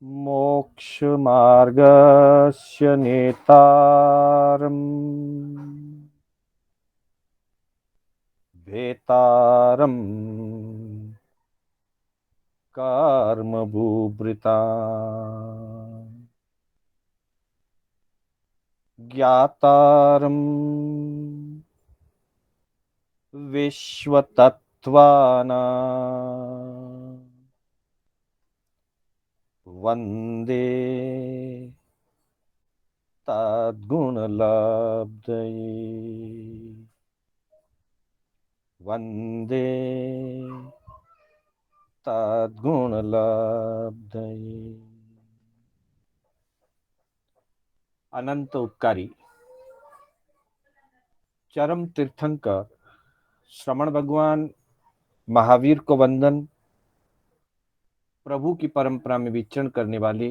मोक्षमार्गस्य नेतारम् भेतारम् कर्मभूभृता ज्ञातारम् विश्वतत्त्वानां वन्दे तद्गुणलब्धये। वन्दे तद्गुणलब्धये। अनंत उपकारी चरम तीर्थंकर श्रमण भगवान महावीर को वंदन। प्रभु की परंपरा में विचरण करने वाले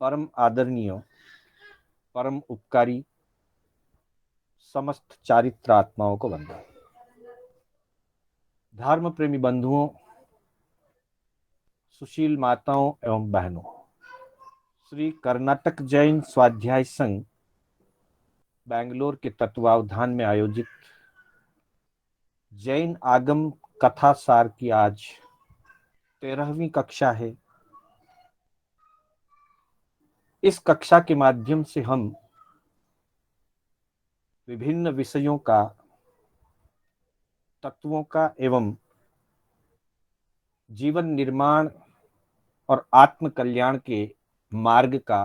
परम आदरणीय, परम उपकारी समस्त चारित्र आत्माओं को वंदन। धर्म प्रेमी बंधुओं, सुशील माताओं एवं बहनों, श्री कर्नाटक जैन स्वाध्याय संघ बेंगलोर के तत्वावधान में आयोजित जैन आगम कथा सार की आज 13वीं कक्षा है। इस कक्षा के माध्यम से हम विभिन्न विषयों का, तत्वों का एवं जीवन निर्माण और आत्म कल्याण के मार्ग का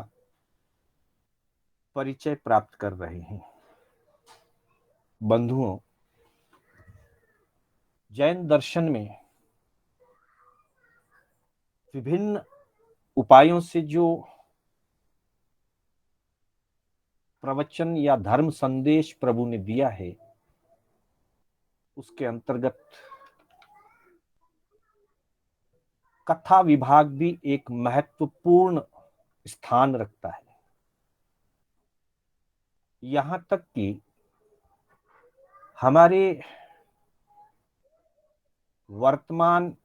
परिचय प्राप्त कर रहे हैं। बंधुओं, जैन दर्शन में विभिन्न उपायों से जो प्रवचन या धर्म संदेश प्रभु ने दिया है, उसके अंतर्गत कथा विभाग भी एक महत्वपूर्ण स्थान रखता है। यहां तक कि हमारे वर्तमान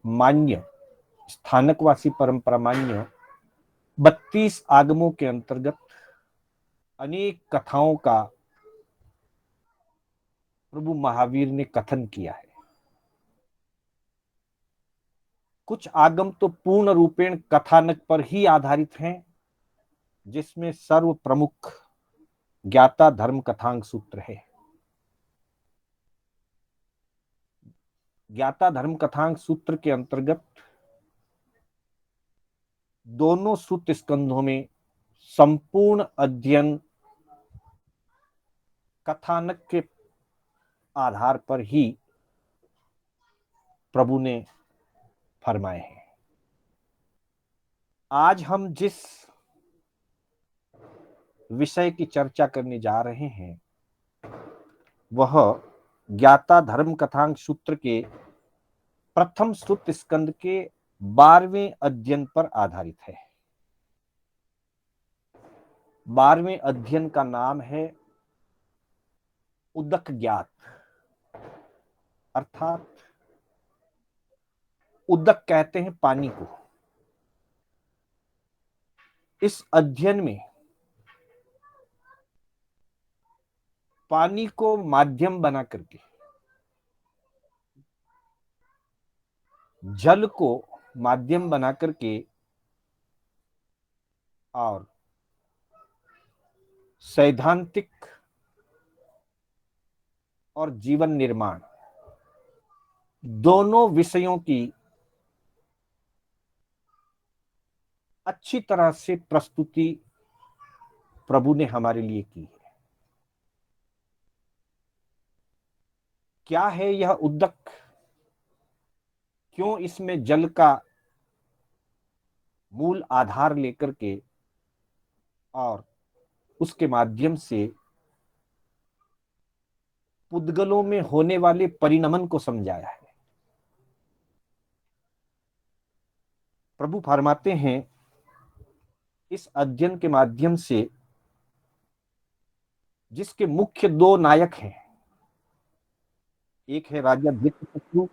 मान्य स्थानकवासी परंपरा मान्य 32 आगमों के अंतर्गत अनेक कथाओं का प्रभु महावीर ने कथन किया है। कुछ आगम तो पूर्ण रूपेण कथानक पर ही आधारित हैं, जिसमें सर्व प्रमुख ज्ञाता धर्म कथांग सूत्र है। ज्ञाता धर्म कथांग सूत्र के अंतर्गत दोनों सूत स्कंधों में संपूर्ण अध्ययन कथानक के आधार पर ही प्रभु ने फरमाए हैं। आज हम जिस विषय की चर्चा करने जा रहे हैं वह ज्ञाता धर्म कथांग सूत्र के प्रथम सूत स्कंद के 12वें अध्ययन पर आधारित है। 12वें अध्ययन का नाम है उदक ज्ञात, अर्थात उदक कहते हैं पानी को। इस अध्ययन में पानी को माध्यम बना करके, जल को माध्यम बना करके और सैद्धांतिक और जीवन निर्माण दोनों विषयों की अच्छी तरह से प्रस्तुति प्रभु ने हमारे लिए की है। क्या है यह उदक, क्यों इसमें जल का मूल आधार लेकर के और उसके माध्यम से पुद्गलों में होने वाले परिणमन को समझाया है। प्रभु फरमाते हैं इस अध्ययन के माध्यम से जिसके मुख्य दो नायक हैं, एक है राजा धितृशत्रु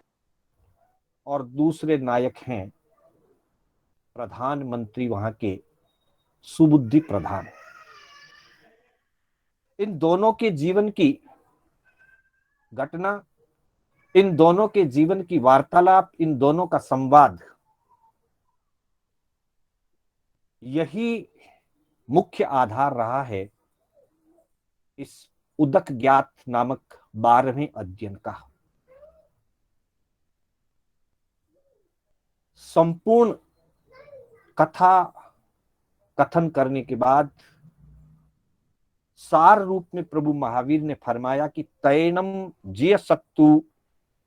और दूसरे नायक हैं प्रधानमंत्री वहां के सुबुद्धि प्रधान। इन दोनों के जीवन की घटना, इन दोनों के जीवन की वार्तालाप, इन दोनों का संवाद, यही मुख्य आधार रहा है इस उदक ज्ञात नामक 12वें अध्ययन का। संपूर्ण कथा कथन करने के बाद सार रूप में प्रभु महावीर ने फरमाया कि तैनम जिय सत्तु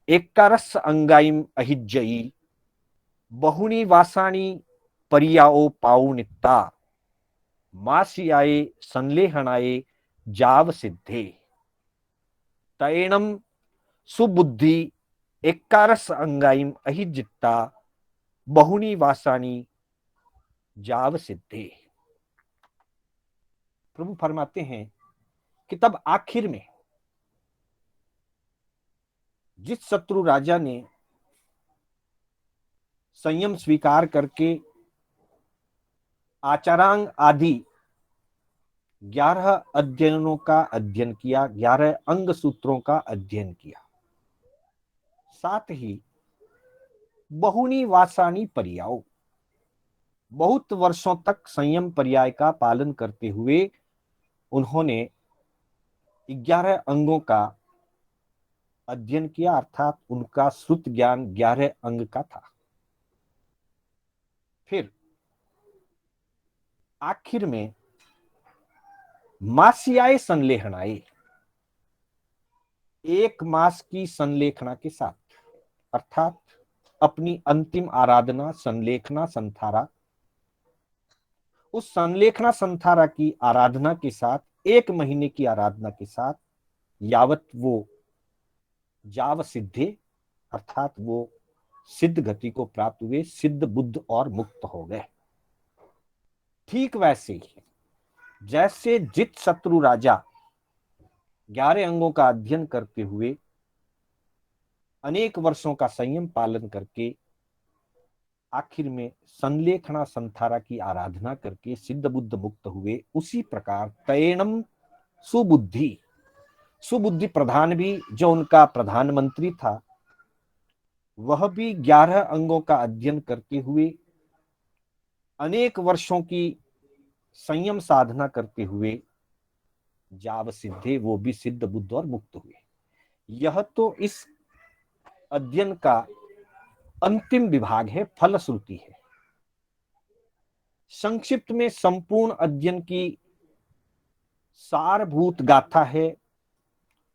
एकरस अंगाइम अहिज्जयी बहुनी वासाणी परियाओ पाउनित्ता मासियाए संलेहनाए जाव सिद्धे। तैणम सुबुद्धि एकरस अंगाइम अहिजित्ता बहुनी वासाणी जाव सिद्धे। प्रभु फरमाते हैं कि तब आखिर में जिस शत्रु राजा ने संयम स्वीकार करके आचारांग आदि 11 अध्ययनों का अध्ययन किया, 11 अंग सूत्रों का अध्ययन किया, साथ ही बहुनी वासानी पर्याओ, बहुत वर्षों तक संयम पर्याय का पालन करते हुए उन्होंने 11 अंगों का अध्ययन किया, अर्थात उनका श्रुत ज्ञान 11 अंग का था। फिर आखिर में मासियाए संलेखनाए, 1 मास की संलेखना के साथ, अर्थात अपनी अंतिम आराधना संलेखना संथारा, उस संलेखना संथारा की आराधना के साथ 1 महीने की आराधना के साथ यावत वो जाव सिद्धे, अर्थात वो सिद्ध गति को प्राप्त हुए, सिद्ध बुद्ध और मुक्त हो गए। ठीक वैसे ही जैसे जित शत्रु राजा 11 अंगों का अध्ययन करते हुए अनेक वर्षों का संयम पालन करके आखिर में संलेखना संथारा की आराधना करके सिद्ध बुद्ध मुक्त हुए, उसी प्रकार तैणम सुबुद्धि, सुबुद्धि प्रधान भी जो उनका प्रधानमंत्री था, वह भी 11 अंगों का अध्ययन करते हुए अनेक वर्षों की संयम साधना करते हुए जाव सिद्धे, वो भी सिद्ध बुद्ध और मुक्त हुए। यह तो इस अध्ययन का अंतिम विभाग है, फलश्रुति है। संक्षिप्त में संपूर्ण अध्ययन की सारभूत गाथा है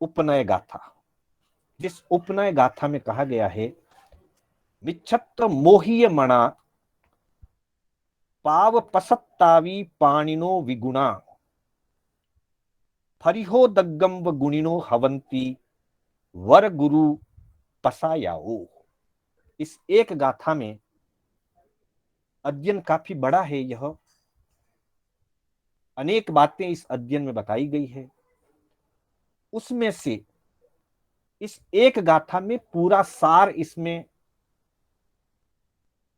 उपनय गाथा, जिस उपनय गाथा में कहा गया है मिच्छत्त मोहीय मणा पाव पसत्तावी पाणिनो विगुणा फरिहो दग्गम व गुणिनो हवंती वर गुरु पसायाओ। इस एक गाथा में अध्ययन काफी बड़ा है, यह अनेक बातें इस अध्ययन में बताई गई है। उसमें से इस एक गाथा में पूरा सार इसमें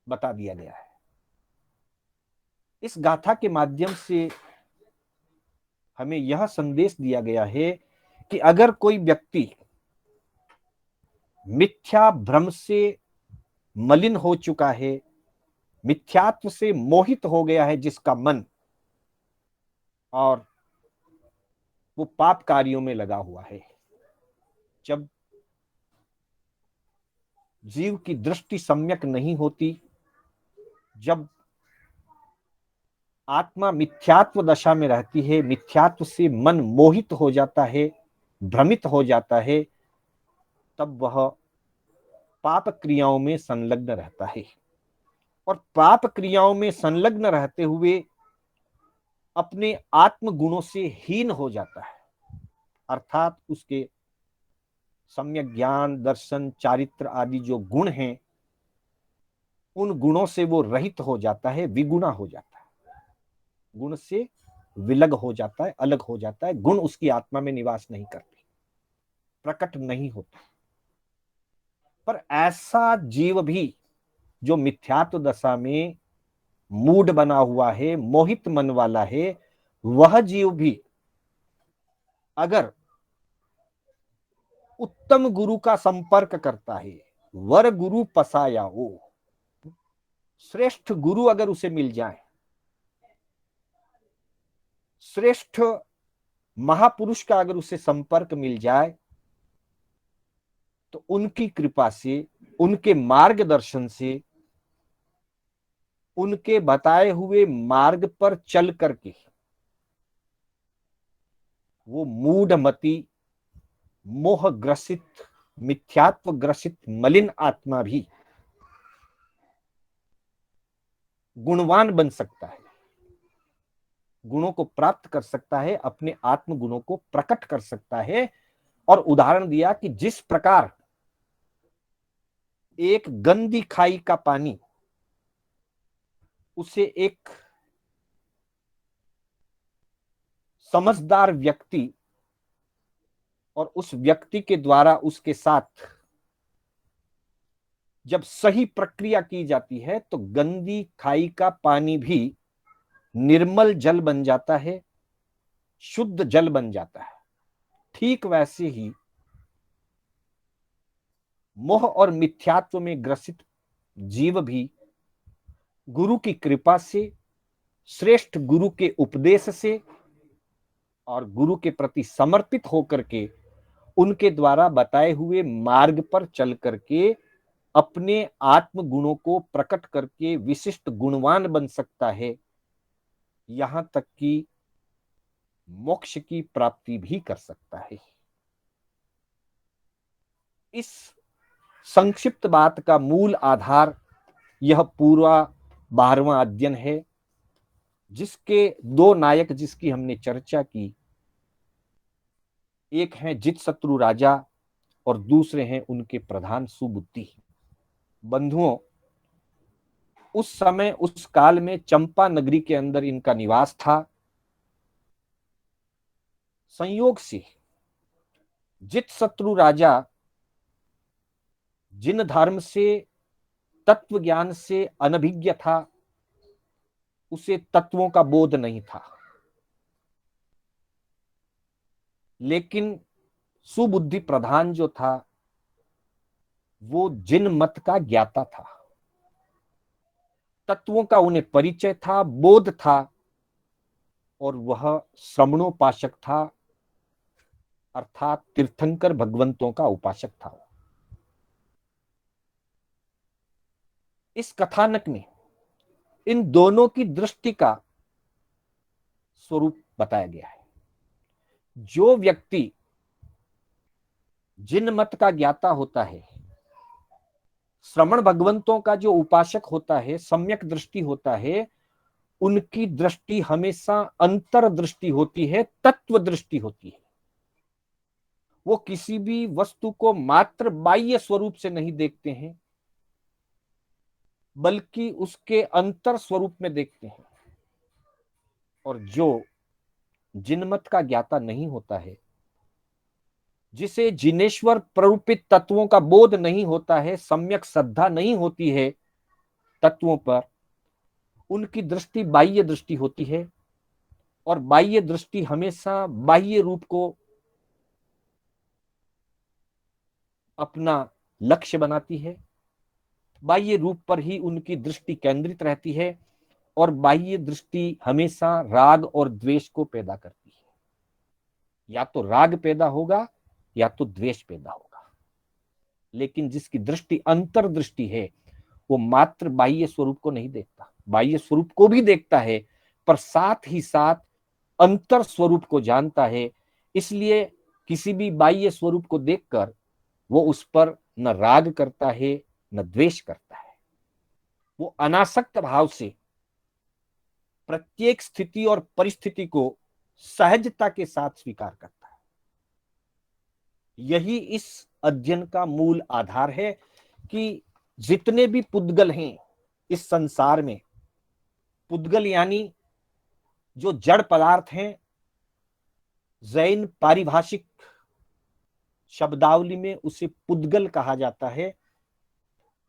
बता दिया गया है। इस गाथा के माध्यम से हमें यह संदेश दिया गया है कि अगर कोई व्यक्ति मिथ्या भ्रम से मलिन हो चुका है, मिथ्यात्व से मोहित हो गया है जिसका मन, और वो पाप कार्यों में लगा हुआ है, जब जीव की दृष्टि सम्यक नहीं होती, जब आत्मा मिथ्यात्व दशा में रहती है, मिथ्यात्व से मन मोहित हो जाता है, भ्रमित हो जाता है, तब वह पाप क्रियाओं में संलग्न रहता है। और पाप क्रियाओं में संलग्न रहते हुए अपने आत्म गुणों से हीन हो जाता है, अर्थात उसके सम्यक ज्ञान, दर्शन, चारित्र आदि जो गुण हैं, उन गुणों से वो रहित हो जाता है, विगुणा हो जाता है, गुण से विलग हो जाता है, अलग हो जाता है, गुण उसकी आत्मा में निवास नहीं करते, प्रकट नहीं होता। पर ऐसा जीव भी जो मिथ्यात्व दशा में मूड बना हुआ है, मोहित मन वाला है, वह जीव भी अगर उत्तम गुरु का संपर्क करता है, वर गुरु पसाया हो, श्रेष्ठ गुरु अगर उसे मिल जाए, श्रेष्ठ महापुरुष का अगर उसे संपर्क मिल जाए, तो उनकी कृपा से, उनके मार्गदर्शन से, उनके बताए हुए मार्ग पर चल करके वो मूढ़मती, मोह ग्रसित, मिथ्यात्व ग्रसित मलिन आत्मा भी गुणवान बन सकता है, गुणों को प्राप्त कर सकता है, अपने आत्म गुणों को प्रकट कर सकता है। और उदाहरण दिया कि जिस प्रकार एक गंदी खाई का पानी उसे एक समझदार व्यक्ति और उस व्यक्ति के द्वारा उसके साथ जब सही प्रक्रिया की जाती है तो गंदी खाई का पानी भी निर्मल जल बन जाता है, शुद्ध जल बन जाता है। ठीक वैसे ही मोह और मिथ्यात्व में ग्रसित जीव भी गुरु की कृपा से, श्रेष्ठ गुरु के उपदेश से और गुरु के प्रति समर्पित होकर के उनके द्वारा बताए हुए मार्ग पर चल करके अपने आत्म गुणों को प्रकट करके विशिष्ट गुणवान बन सकता है, यहां तक कि मोक्ष की प्राप्ति भी कर सकता है। इस संक्षिप्त बात का मूल आधार यह पूरा 12वां अध्ययन है, जिसके दो नायक जिसकी हमने चर्चा की, एक हैं जित शत्रु राजा और दूसरे हैं उनके प्रधान सुबुद्धि। बंधुओं, उस समय उस काल में चंपा नगरी के अंदर इनका निवास था। संयोग से जित शत्रु राजा जिन धर्म से, तत्व ज्ञान से अनभिज्ञ था, उसे तत्वों का बोध नहीं था, लेकिन सुबुद्धि प्रधान जो था वो जिन मत का ज्ञाता था, तत्वों का उन्हें परिचय था, बोध था, और वह श्रमणोपासक था, अर्थात तीर्थंकर भगवंतों का उपासक था। इस कथानक में इन दोनों की दृष्टि का स्वरूप बताया गया है। जो व्यक्ति जिन मत का ज्ञाता होता है, श्रमण भगवंतों का जो उपासक होता है, सम्यक दृष्टि होता है, उनकी दृष्टि हमेशा अंतर दृष्टि होती है, तत्व दृष्टि होती है। वो किसी भी वस्तु को मात्र बाह्य स्वरूप से नहीं देखते हैं, बल्कि उसके अंतर स्वरूप में देखते हैं। और जो जिनमत का ज्ञाता नहीं होता है, जिसे जिनेश्वर प्ररूपित तत्वों का बोध नहीं होता है, सम्यक श्रद्धा नहीं होती है तत्वों पर, उनकी दृष्टि बाह्य दृष्टि होती है। और बाह्य दृष्टि हमेशा बाह्य रूप को अपना लक्ष्य बनाती है, बाह्य रूप पर ही उनकी दृष्टि केंद्रित रहती है, और बाह्य दृष्टि हमेशा राग और द्वेष को पैदा करती है। या तो राग पैदा होगा या तो द्वेष पैदा होगा। लेकिन जिसकी दृष्टि अंतर दृष्टि है, वो मात्र बाह्य स्वरूप को नहीं देखता, बाह्य स्वरूप को भी देखता है, पर साथ ही साथ अंतर स्वरूप को जानता है। इसलिए किसी भी बाह्य स्वरूप को देखकर वो उस पर न राग करता है न द्वेष करता है। वो अनासक्त भाव से प्रत्येक स्थिति और परिस्थिति को सहजता के साथ स्वीकार करता है। यही इस अध्ययन का मूल आधार है कि जितने भी पुद्गल हैं इस संसार में, पुद्गल यानी जो जड़ पदार्थ हैं, जैन पारिभाषिक शब्दावली में उसे पुद्गल कहा जाता है,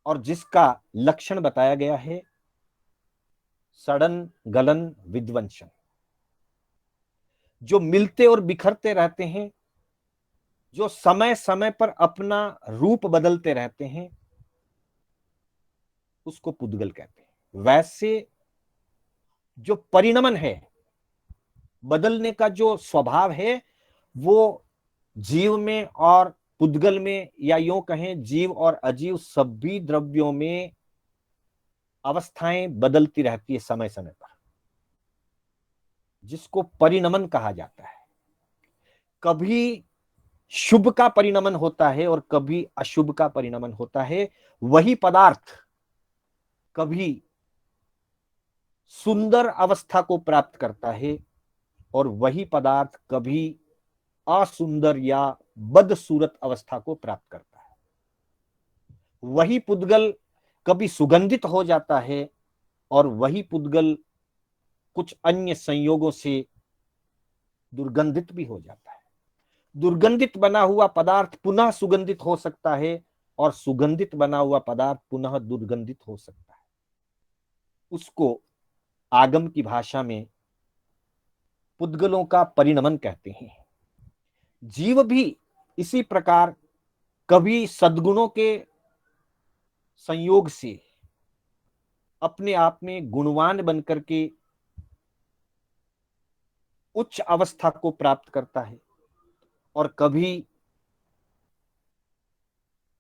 और जिसका लक्षण बताया गया है सड़न गलन विध्वंसन, जो मिलते और बिखरते रहते हैं, जो समय समय पर अपना रूप बदलते रहते हैं, उसको पुद्गल कहते हैं। वैसे जो परिणमन है, बदलने का जो स्वभाव है, वो जीव में और पुद्गल में, या यूं कहें जीव और अजीव सभी द्रव्यों में अवस्थाएं बदलती रहती है समय समय पर, जिसको परिणमन कहा जाता है। कभी शुभ का परिणमन होता है और कभी अशुभ का परिणमन होता है। वही पदार्थ कभी सुंदर अवस्था को प्राप्त करता है और वही पदार्थ कभी असुंदर या बदसूरत अवस्था को प्राप्त करता है। वही पुद्गल कभी सुगंधित हो जाता है और वही पुद्गल कुछ अन्य संयोगों से दुर्गंधित भी हो जाता है। दुर्गंधित बना हुआ पदार्थ पुनः सुगंधित हो सकता है और सुगंधित बना हुआ पदार्थ पुनः दुर्गंधित हो सकता है। उसको आगम की भाषा में पुद्गलों का परिणमन कहते हैं। जीव भी इसी प्रकार कभी सद्गुणों के संयोग से अपने आप में गुणवान बनकर के उच्च अवस्था को प्राप्त करता है और कभी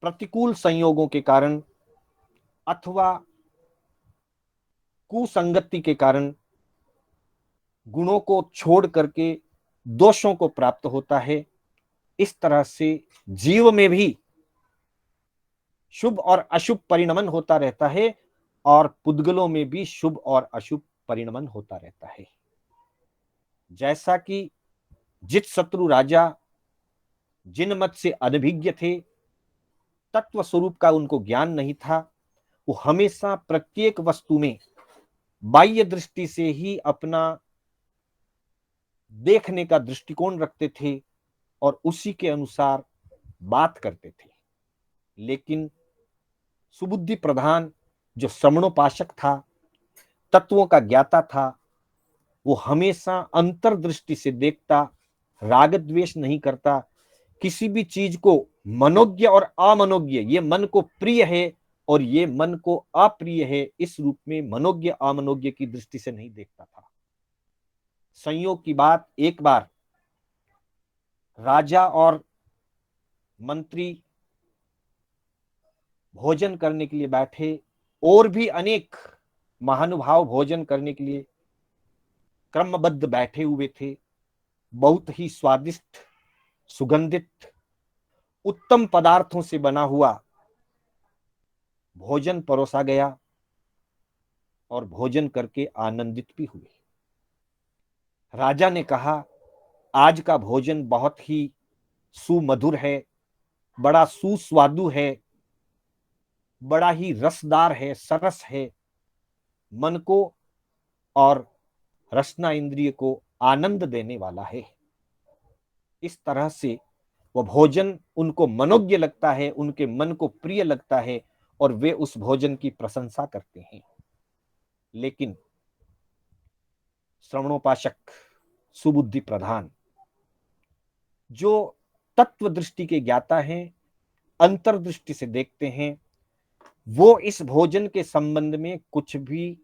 प्रतिकूल संयोगों के कारण अथवा कुसंगति के कारण गुणों को छोड़ करके दोषों को प्राप्त होता है। इस तरह से जीव में भी शुभ और अशुभ परिणमन होता रहता है और पुद्गलों में भी शुभ और अशुभ परिणमन होता रहता है। जैसा कि जित शत्रु राजा जिन मत से अनभिज्ञ थे, तत्व स्वरूप का उनको ज्ञान नहीं था, वो हमेशा प्रत्येक वस्तु में बाह्य दृष्टि से ही अपना देखने का दृष्टिकोण रखते थे और उसी के अनुसार बात करते थे। लेकिन सुबुद्धि प्रधान जो श्रवणोपासक था, तत्वों का ज्ञाता था, वो हमेशा अंतर्दृष्टि से देखता, राग द्वेष नहीं करता। किसी भी चीज को मनोज्ञ और अमनोज्ञ, ये मन को प्रिय है और ये मन को अप्रिय है, इस रूप में मनोज्ञ अमनोज्ञ की दृष्टि से नहीं देखता था। संयोग की बात, एक बार राजा और मंत्री भोजन करने के लिए बैठे, और भी अनेक महानुभाव भोजन करने के लिए क्रमबद्ध बैठे हुए थे। बहुत ही स्वादिष्ट, सुगंधित, उत्तम पदार्थों से बना हुआ भोजन परोसा गया और भोजन करके आनंदित भी हुए। राजा ने कहा, आज का भोजन बहुत ही सुमधुर है, बड़ा सुस्वादु है, बड़ा ही रसदार है, सरस है, मन को और रसना इंद्रिय को आनंद देने वाला है। इस तरह से वह भोजन उनको मनोज्ञ लगता है, उनके मन को प्रिय लगता है और वे उस भोजन की प्रशंसा करते हैं। लेकिन श्रवणोपासक, सुबुद्धि प्रधान, जो तत्व दृष्टि के ज्ञाता हैं, अंतर्दृष्टि से देखते हैं, वो इस भोजन के संबंध में कुछ भी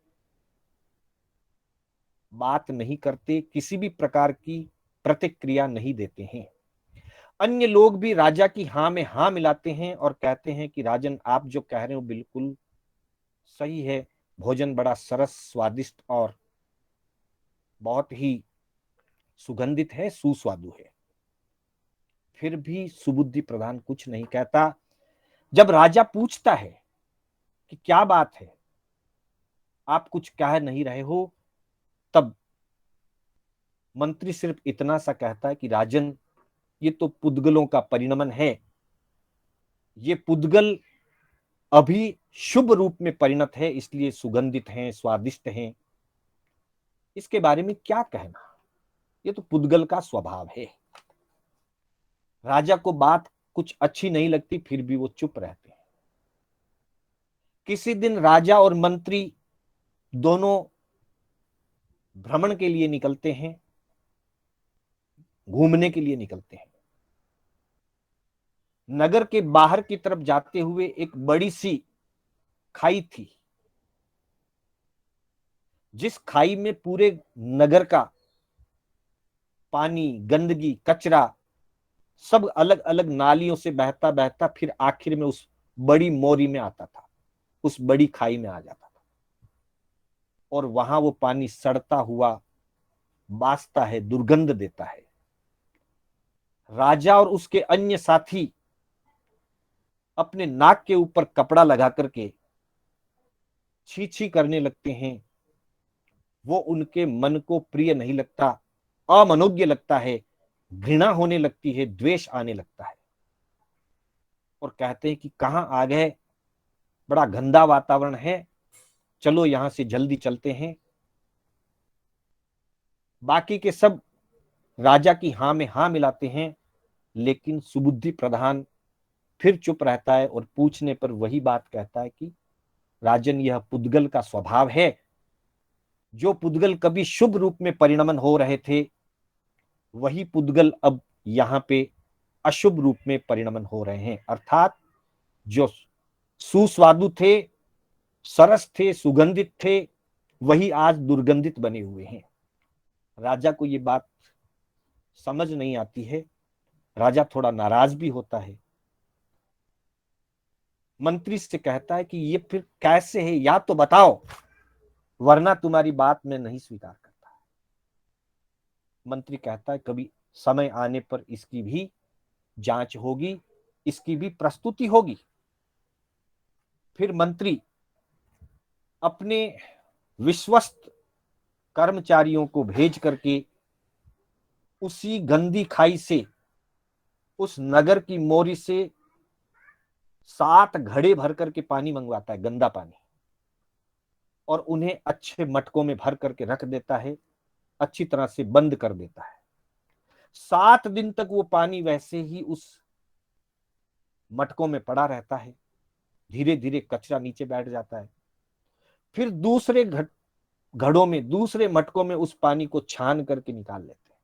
बात नहीं करते, किसी भी प्रकार की प्रतिक्रिया नहीं देते हैं। अन्य लोग भी राजा की हां में हां मिलाते हैं और कहते हैं कि राजन, आप जो कह रहे हो बिल्कुल सही है, भोजन बड़ा सरस, स्वादिष्ट और बहुत ही सुगंधित है, सुस्वादु है। फिर भी सुबुद्धि प्रधान कुछ नहीं कहता। जब राजा पूछता है कि क्या बात है, आप कुछ कह नहीं रहे हो, तब मंत्री सिर्फ इतना सा कहता है कि राजन, ये तो पुद्गलों का परिणमन है। ये पुद्गल अभी शुभ रूप में परिणत है, इसलिए सुगंधित हैं, स्वादिष्ट हैं। इसके बारे में क्या कहना, ये तो पुद्गल का स्वभाव है। राजा को बात कुछ अच्छी नहीं लगती, फिर भी वो चुप रहते हैं। किसी दिन राजा और मंत्री दोनों भ्रमण के लिए निकलते हैं, घूमने के लिए निकलते हैं। नगर के बाहर की तरफ जाते हुए एक बड़ी सी खाई थी, जिस खाई में पूरे नगर का पानी, गंदगी, कचरा सब अलग अलग नालियों से बहता बहता फिर आखिर में उस बड़ी मोरी में आता था, उस बड़ी खाई में आ जाता था। और वहां वो पानी सड़ता हुआ बासता है, दुर्गंध देता है। राजा और उसके अन्य साथी अपने नाक के ऊपर कपड़ा लगा करके छी छी करने लगते हैं। वो उनके मन को प्रिय नहीं लगता, अमनोज्ञ लगता है, घृणा होने लगती है, द्वेष आने लगता है। और कहते हैं कि कहां आ गए, बड़ा गंदा वातावरण है, चलो यहां से जल्दी चलते हैं। बाकी के सब राजा की हां में हां मिलाते हैं, लेकिन सुबुद्धि प्रधान फिर चुप रहता है और पूछने पर वही बात कहता है कि राजन, यह पुद्गल का स्वभाव है। जो पुद्गल कभी शुभ रूप में परिणमन हो रहे थे, वही पुद्गल अब यहां पे अशुभ रूप में परिणमन हो रहे हैं। अर्थात जो सुस्वादु थे, सरस थे, सुगंधित थे, वही आज दुर्गंधित बने हुए हैं। राजा को ये बात समझ नहीं आती है, राजा थोड़ा नाराज भी होता है। मंत्री से कहता है कि ये फिर कैसे है, या तो बताओ, वरना तुम्हारी बात मैं नहीं स्वीकार करता। मंत्री कहता है कभी समय आने पर इसकी भी जांच होगी, इसकी भी प्रस्तुति होगी। फिर मंत्री अपने विश्वस्त कर्मचारियों को भेज करके उसी गंदी खाई से, उस नगर की मोरी से 7 घड़े भर करके पानी मंगवाता है, गंदा पानी, और उन्हें अच्छे मटकों में भर करके रख देता है, अच्छी तरह से बंद कर देता है। 7 दिन तक वो पानी वैसे ही उस मटकों में पड़ा रहता है। धीरे धीरे कचरा नीचे बैठ जाता है। फिर दूसरे घड़ों में, दूसरे मटकों में उस पानी को छान करके निकाल लेते हैं।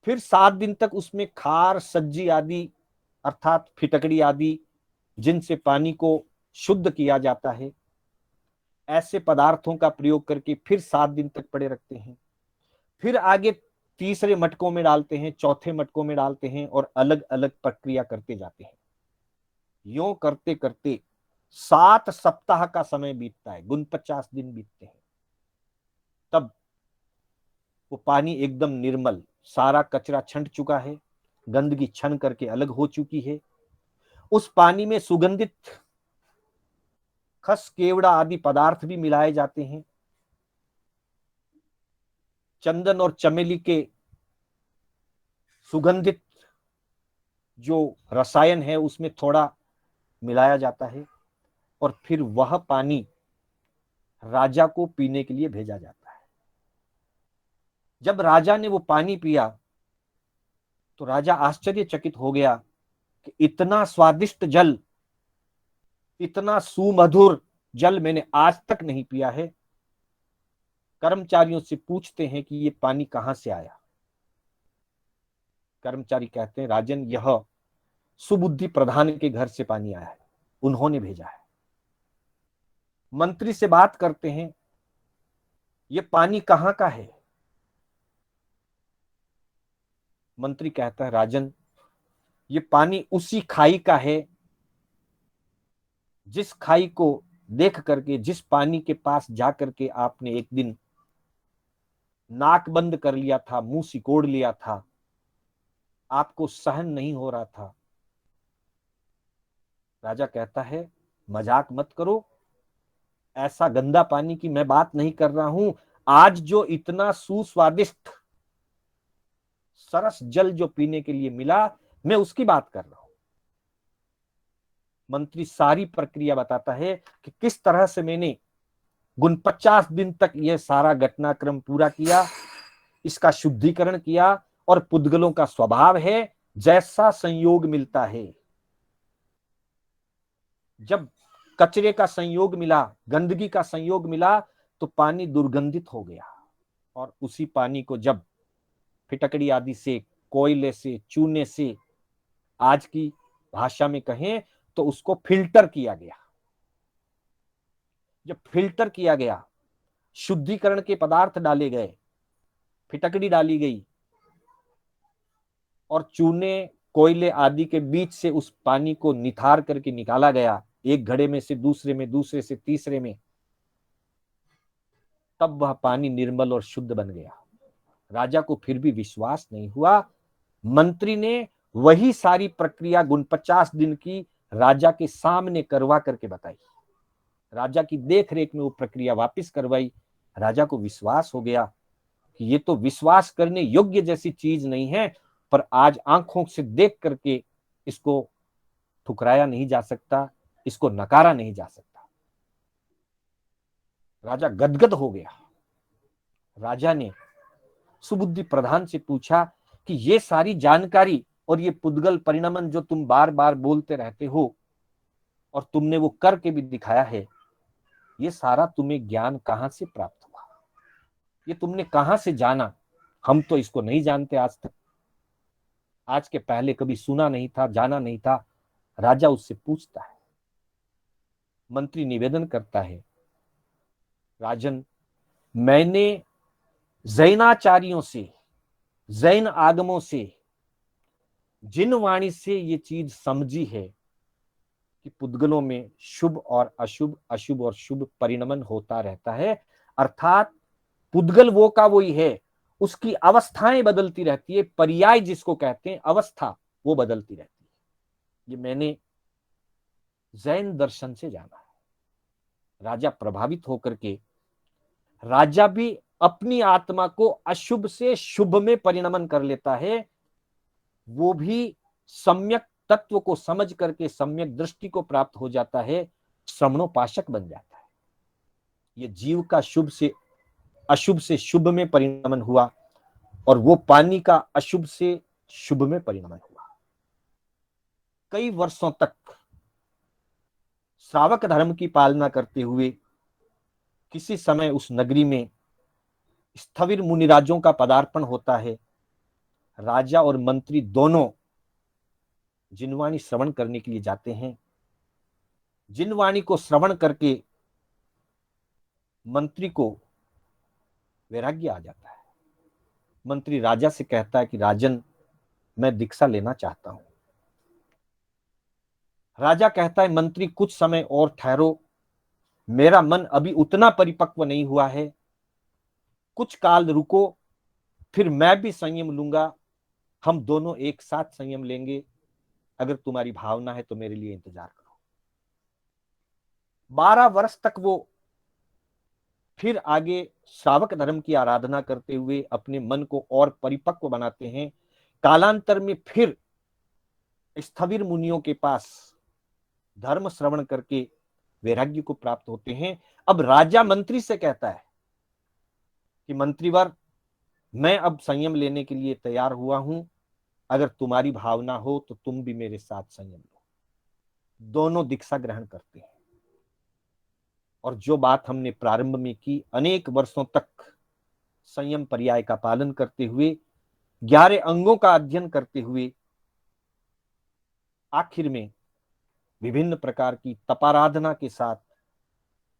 फिर 7 दिन तक उसमें खार, सज्जी आदि अर्थात फिटकड़ी आदि, जिनसे पानी को शुद्ध किया जाता है, ऐसे पदार्थों का प्रयोग करके फिर 7 दिन तक पड़े रखते हैं। फिर आगे तीसरे मटकों में डालते हैं, चौथे मटकों में डालते हैं, और अलग अलग प्रक्रिया करते जाते हैं। यूं करते करते 7 सप्ताह का समय बीतता है, 49 दिन बीतते हैं। तब वो पानी एकदम निर्मल, सारा कचरा छंट चुका है, गंदगी छन करके अलग हो चुकी है। उस पानी में सुगंधित खस, केवड़ा आदि पदार्थ भी मिलाए जाते हैं। चंदन और चमेली के सुगंधित जो रसायन है उसमें थोड़ा मिलाया जाता है, और फिर वह पानी राजा को पीने के लिए भेजा जाता है। जब राजा ने वो पानी पिया तो राजा आश्चर्यचकित हो गया कि इतना स्वादिष्ट जल, इतना सुमधुर जल मैंने आज तक नहीं पिया है। कर्मचारियों से पूछते हैं कि ये पानी कहां से आया। कर्मचारी कहते हैं राजन, यह सुबुद्धि प्रधान के घर से पानी आया है, उन्होंने भेजा है। मंत्री से बात करते हैं, ये पानी कहां का है। मंत्री कहता है राजन, ये पानी उसी खाई का है जिस खाई को देख करके, जिस पानी के पास जाकर के आपने एक दिन नाक बंद कर लिया था, मुंह सिकोड़ लिया था, आपको सहन नहीं हो रहा था। राजा कहता है मजाक मत करो, ऐसा गंदा पानी की मैं बात नहीं कर रहा हूं। आज जो इतना सुस्वादिष्ट सरस जल जो पीने के लिए मिला, मैं उसकी बात कर रहा हूं। मंत्री सारी प्रक्रिया बताता है कि किस तरह से मैंने 49 दिन तक यह सारा घटनाक्रम पूरा किया, इसका शुद्धिकरण किया, और पुद्गलों का स्वभाव है जैसा संयोग मिलता है। जब कचरे का संयोग मिला, गंदगी का संयोग मिला, तो पानी दुर्गंधित हो गया। और उसी पानी को जब फिटकड़ी आदि से, कोयले से, चूने से, आज की भाषा में कहें तो उसको फिल्टर किया गया। जब फिल्टर किया गया, शुद्धिकरण के पदार्थ डाले गए, फिटकड़ी डाली गई और चूने, कोयले आदि के बीच से उस पानी को निथार करके निकाला गया, एक घड़े में से दूसरे में, दूसरे से तीसरे में, तब वह पानी निर्मल और शुद्ध बन गया। राजा को फिर भी विश्वास नहीं हुआ। मंत्री ने वही सारी प्रक्रिया 49 दिन की राजा के सामने करवा करके बताई। राजा की देख रेख में वो प्रक्रिया वापस करवाई। राजा को विश्वास हो गया कि ये तो विश्वास करने योग्य जैसी चीज नहीं है, पर आज आंखों से देख करके इसको ठुकराया नहीं जा सकता, इसको नकारा नहीं जा सकता। राजा गदगद हो गया। राजा ने सुबुद्धि प्रधान से पूछा कि ये सारी जानकारी और ये पुद्गल परिणमन जो तुम बार बार बोलते रहते हो और तुमने वो करके भी दिखाया है, ये सारा तुम्हें ज्ञान कहां से प्राप्त हुआ? ये तुमने कहां से जाना? हम तो इसको नहीं जानते आज तक, आज के पहले कभी सुना नहीं था, जाना नहीं था। राजा उससे पूछता है। मंत्री निवेदन करता है, राजन, मैंने जैनाचार्यों से, जैन आगमों से, जिन वाणी से ये चीज समझी है कि पुद्गलों में शुभ और अशुभ, अशुभ और शुभ परिणमन होता रहता है, अर्थात पुद्गल वो का वही है, उसकी अवस्थाएं बदलती रहती है, पर्याय जिसको कहते हैं, अवस्था वो बदलती रहती है। ये मैंने जैन दर्शन से जाना है। राजा प्रभावित होकर के, राजा भी अपनी आत्मा को अशुभ से शुभ में परिणमन कर लेता है। वो भी सम्यक तत्व को समझ करके सम्यक दृष्टि को प्राप्त हो जाता है, श्रवणोपासक बन जाता है। ये जीव का शुभ से अशुभ से शुभ में परिणमन हुआ और वो पानी का अशुभ से शुभ में परिणमन हुआ। कई वर्षों तक श्रावक धर्म की पालना करते हुए किसी समय उस नगरी में स्थविर मुनिराजों का पदार्पण होता है। राजा और मंत्री दोनों जिनवाणी श्रवण करने के लिए जाते हैं। जिनवाणी को श्रवण करके मंत्री को वैराग्य आ जाता है। मंत्री राजा से कहता है कि राजन, मैं दीक्षा लेना चाहता हूं। राजा कहता है, मंत्री कुछ समय और ठहरो, मेरा मन अभी उतना परिपक्व नहीं हुआ है, कुछ काल रुको, फिर मैं भी संयम लूंगा, हम दोनों एक साथ संयम लेंगे। अगर तुम्हारी भावना है तो मेरे लिए इंतजार करो। 12 वर्ष तक वो फिर आगे श्रावक धर्म की आराधना करते हुए अपने मन को और परिपक्व बनाते हैं। कालांतर में फिर स्थविर मुनियों के पास धर्म श्रवण करके वैराग्य को प्राप्त होते हैं। अब राजा मंत्री से कहता है कि मंत्रीवर, मैं अब संयम लेने के लिए तैयार हुआ हूं, अगर तुम्हारी भावना हो तो तुम भी मेरे साथ संयम लो। दोनों दीक्षा ग्रहण करते हैं और जो बात हमने प्रारंभ में की, अनेक वर्षों तक संयम पर्याय का पालन करते हुए, 11 अंगों का अध्ययन करते हुए, आखिर में विभिन्न प्रकार की तपाराधना के साथ,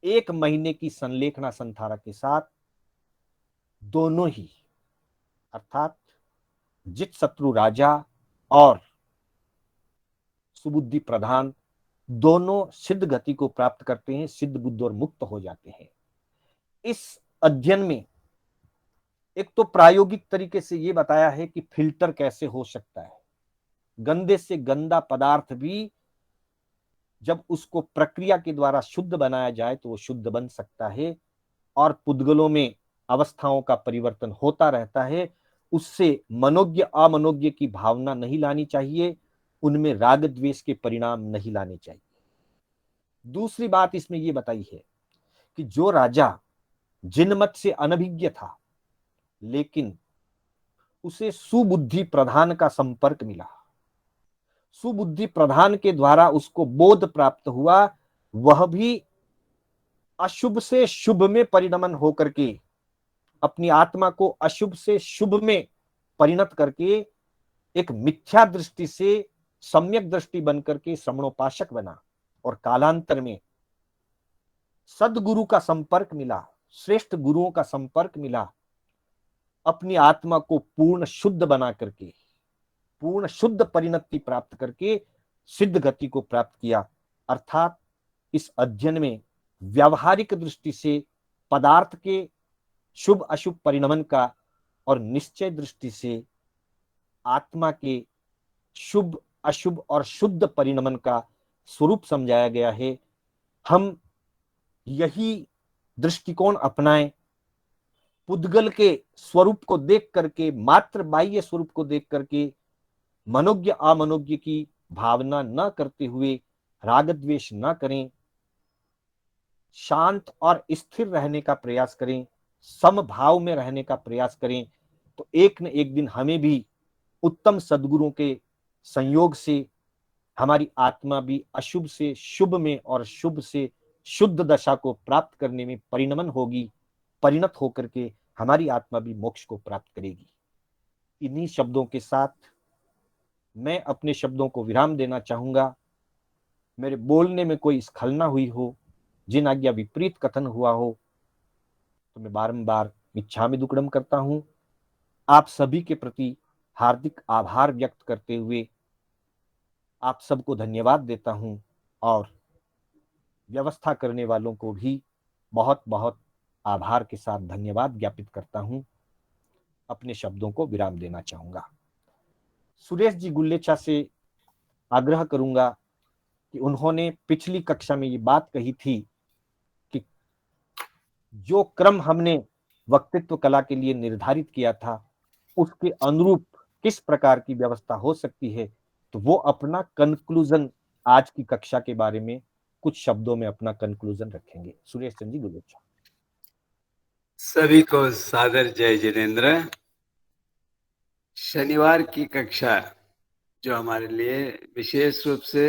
1 महीने की संलेखना संथारा के साथ, दोनों ही अर्थात जित शत्रु राजा और सुबुद्धि प्रधान दोनों सिद्ध गति को प्राप्त करते हैं, सिद्ध बुद्ध और मुक्त हो जाते हैं। इस अध्ययन में एक तो प्रायोगिक तरीके से यह बताया है कि फिल्टर कैसे हो सकता है, गंदे से गंदा पदार्थ भी जब उसको प्रक्रिया के द्वारा शुद्ध बनाया जाए तो वो शुद्ध बन सकता है, और पुद्गलों में अवस्थाओं का परिवर्तन होता रहता है। उससे मनोज्ञ अमनोज्ञ की भावना नहीं लानी चाहिए, उनमें राग द्वेष के परिणाम नहीं लाने चाहिए। दूसरी बात इसमें यह बताई है कि जो राजा जिनमत से अनभिज्ञ था, लेकिन उसे सुबुद्धि प्रधान का संपर्क मिला, सुबुद्धि प्रधान के द्वारा उसको बोध प्राप्त हुआ वह भी अशुभ से शुभ में परिणमन होकर के अपनी आत्मा को अशुभ से शुभ में परिणत करके एक मिथ्या दृष्टि से सम्यक दृष्टि बनकर के श्रवणोपासक बना, और कालांतर में सदगुरु का संपर्क मिला, श्रेष्ठ गुरुओं का संपर्क मिला, अपनी आत्मा को पूर्ण शुद्ध बना करके, पूर्ण शुद्ध परिणति प्राप्त करके सिद्ध गति को प्राप्त किया। अर्थात इस अध्ययन में व्यावहारिक दृष्टि से पदार्थ के शुभ अशुभ परिणमन का और निश्चय दृष्टि से आत्मा के शुभ अशुभ और शुद्ध परिणमन का स्वरूप समझाया गया है। हम यही दृष्टिकोण अपनाएं, पुद्गल के स्वरूप को देख करके, मात्र बाह्य स्वरूप को देख करके मनोज्ञ अमनोज्ञ की भावना न करते हुए राग द्वेष न करें, शांत और स्थिर रहने का प्रयास करें, समभाव में रहने का प्रयास करें, तो एक न एक दिन हमें भी उत्तम सद्गुरुओं के संयोग से हमारी आत्मा भी अशुभ से शुभ में और शुभ से शुद्ध दशा को प्राप्त करने में परिणमन होगी, परिणत होकर के हमारी आत्मा भी मोक्ष को प्राप्त करेगी। इन्हीं शब्दों के साथ मैं अपने शब्दों को विराम देना चाहूंगा। मेरे बोलने में कोई स्खलना हुई हो, जिन आज्ञा विपरीत कथन हुआ हो, तो मैं बारंबार मिच्छामि दुक्कडम करता हूं। आप सभी के प्रति हार्दिक आभार व्यक्त करते हुए आप सबको धन्यवाद देता हूं, और व्यवस्था करने वालों को भी बहुत बहुत आभार के साथ धन्यवाद ज्ञापित करता हूं। अपने शब्दों को विराम देना चाहूंगा। सुरेश जी गुल्लेचा से आग्रह करूंगा कि उन्होंने पिछली कक्षा में ये बात कही थी कि जो क्रम हमने वक्तित्व कला के लिए निर्धारित किया था, उसके अनुरूप किस प्रकार की व्यवस्था हो सकती है, तो वो अपना कंक्लूजन आज की कक्षा के बारे में कुछ शब्दों में अपना कंक्लूजन रखेंगे। सुरेश चंद्र जी गुलेचा। सभी को सादर जय जिनेन्द्र। शनिवार की कक्षा जो हमारे लिए विशेष रूप से